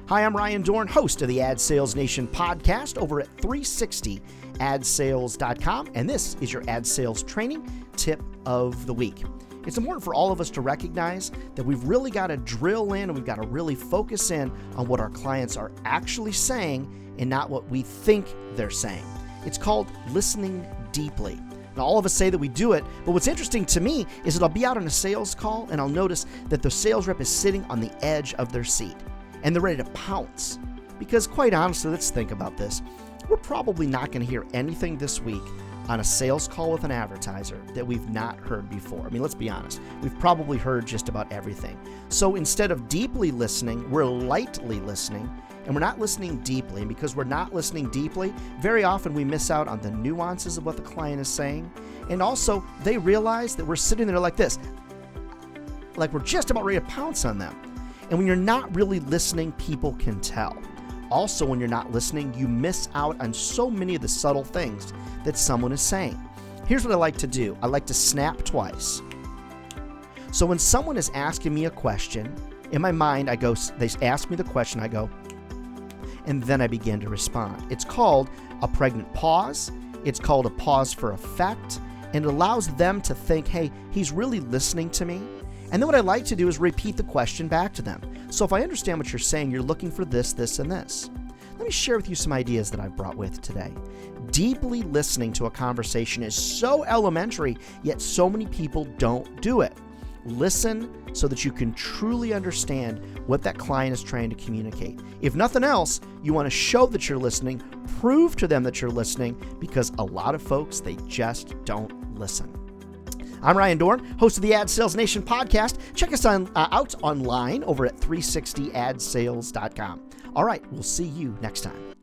Hi, I'm Ryan Dorn, host of the Ad Sales Nation podcast over at 360adsales.com, and this is your ad sales training tip of the week. It's important for all of us to recognize that we've really got to drill in and we've got to really focus in on what our clients are actually saying and not what we think they're saying. It's called listening deeply. Now, all of us say that we do it, but what's interesting to me is that I'll be out on a sales call and I'll notice that the sales rep is sitting on the edge of their seat and they're ready to pounce. Because quite honestly, let's think about this. We're probably not going to hear anything this week on a sales call with an advertiser that we've not heard before. I mean, let's be honest. We've probably heard just about everything. So instead of deeply listening, we're lightly listening, and we're not listening deeply. And because we're not listening deeply, very often we miss out on the nuances of what the client is saying. And also, they realize that we're sitting there like this, like we're just about ready to pounce on them. And when you're not really listening, people can tell. Also, when you're not listening, you miss out on so many of the subtle things that someone is saying. Here's what I like to do. I like to snap twice. So when someone is asking me a question, in my mind, I go, they ask me the question, I go, and then I begin to respond. It's called a pregnant pause. It's called a pause for effect, and it allows them to think, hey, he's really listening to me. And then what I like to do is repeat the question back to them. So if I understand what you're saying, you're looking for this, this, and this. Let me share with you some ideas that I've brought with today. Deeply listening to a conversation is so elementary, yet so many people don't do it. Listen so that you can truly understand what that client is trying to communicate. If nothing else, you want to show that you're listening, prove to them that you're listening, because a lot of folks, they just don't listen. I'm Ryan Dorn, host of the Ad Sales Nation podcast. Check us out online over at 360adsales.com. All right, we'll see you next time.